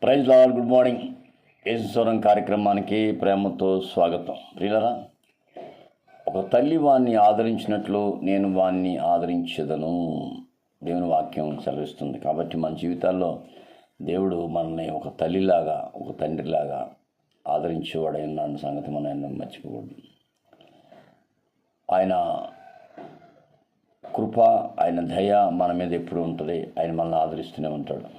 Praise Lord. Good morning. యేసుస్వరం కార్యక్రమానికి ప్రేమతో స్వాగతం. ప్రియులరా, ఒక తల్లి వాణ్ణి ఆదరించినట్లు నేను వాణ్ణి ఆదరించదను దేవుని వాక్యం సెలవిస్తుంది. కాబట్టి మన జీవితాల్లో దేవుడు మనల్ని ఒక తల్లిలాగా, ఒక తండ్రిలాగా ఆదరించేవాడై ఉన్నాడు సంగతి మనం మర్చిపోకూడదు. ఆయన కృప, ఆయన దయ మన మీద ఎప్పుడు ఉంటుంది. ఆయన మనల్ని ఆదరిస్తూనే ఉంటాడు.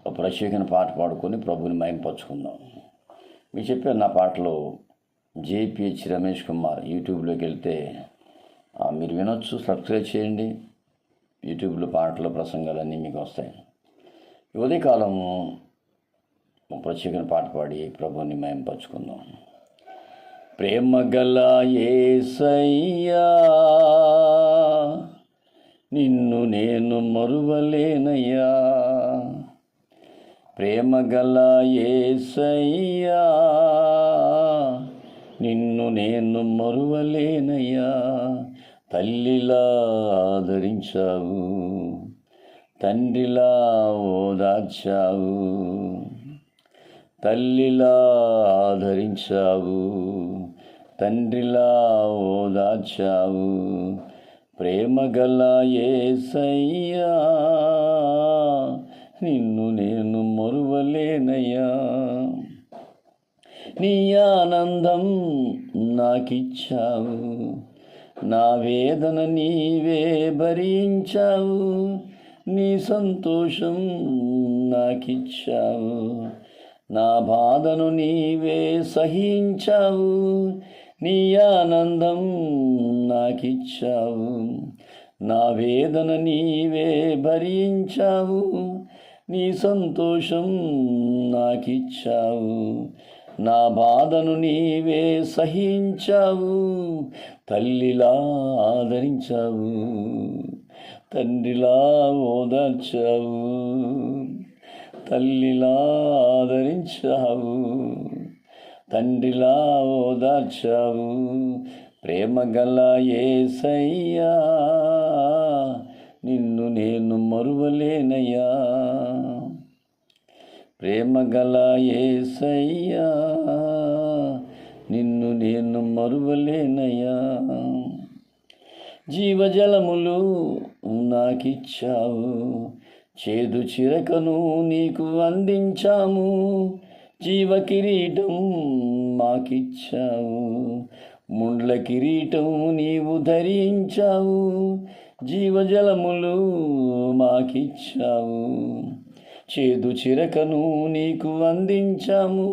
ఒక ప్రత్యేకమైన పాట పాడుకొని ప్రభుని మహింపరచుకుందాం. మీకు చెప్పాను, నా పాటలో జేపీహెచ్ రమేష్ కుమార్ యూట్యూబ్లోకి వెళ్తే మీరు వినొచ్చు. సబ్స్క్రైబ్ చేయండి. యూట్యూబ్లో పాటలు, ప్రసంగాలన్నీ మీకు వస్తాయి. ఉదయకాలము ప్రత్యేకమైన పాట పాడి ప్రభుని మహింపరచుకుందాం. ప్రేమగల యేసయ్యా, నిన్ను నేను మరువలేనయ్యా. ప్రేమగల యేసయ్యా, నిన్ను నేను మరువలేనయ్యా. తల్లిలా ఆదరించావు, తండ్రిలా ఓదార్చావు. తల్లిలా ఆదరించావు, తండ్రిలా ఓదార్చావు. ప్రేమగల యేసయ్యా, నిన్ను నేను మరువలేనయ్యా. నీ ఆనందం నాకిచ్చావు, నా వేదన నీవే భరించావు. నీ సంతోషం నాకిచ్చావు, నా బాధను నీవే సహించావు. నీ ఆనందం నాకిచ్చావు, నా వేదన నీవే భరించావు. నీ సంతోషం నాకిచ్చావు, నా బాధను నీవే సహించావు. తల్లిలా ఆదరించావు, తండ్రిలా ఓదార్చావు. తల్లిలా ఆదరించావు, తండ్రిలా ఓదార్చావు. ప్రేమగల యేసయ్యా, నిన్ను నేను మరువలేనయ్యా. ప్రేమగల యేసయ్యా, నిన్ను నేను మరువలేనయ్యా. జీవజలములు నాకిచ్చావు, చేదు చిరకను నీకు అందించాము. జీవ కిరీటం మాకిచ్చావు, ముండ్ల కిరీటం నీవు ధరించావు. జీవజలములు మాకిచ్చావు, చేదు చిరకను నీకు అందించాము.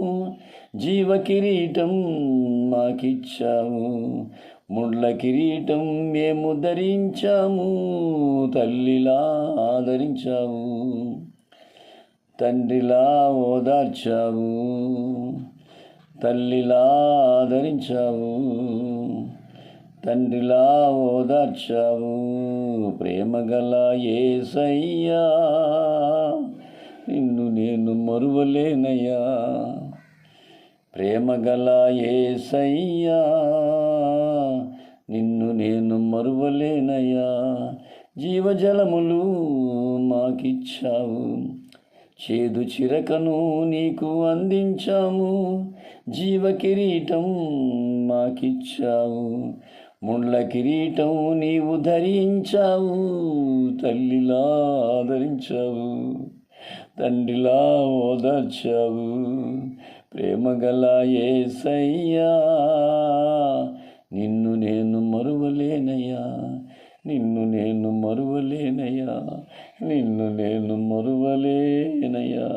జీవ కిరీటం మాకిచ్చావు, ముండ్ల కిరీటం మేము ధరించాము. తల్లిలా ఆదరించావు, తండ్రిలా ఓదార్చావు. తల్లిలా ఆదరించావు, తండ్రిలా ఓదార్చావు. ప్రేమగల యేసయ్యా, నిన్ను నేను మరువలేనయ్యా. ప్రేమగల యేసయ్యా, నిన్ను నేను మరువలేనయ్యా. జీవజలములు మాకిచ్చావు, చేదు చిరకను నీకు అందించాము. జీవ కిరీటం మాకిచ్చావు, ముండ్ల కిరీటం నీవు ధరించావు. తల్లిలా ఆదరించావు, తండ్రిలా ఓదార్చావు. ప్రేమగల యేసయ్యా, నిన్ను నేను మరువలేనయ్యా. నిన్ను నేను మరువలేనయ్యా, నిన్ను నేను మరువలేనయ్యా.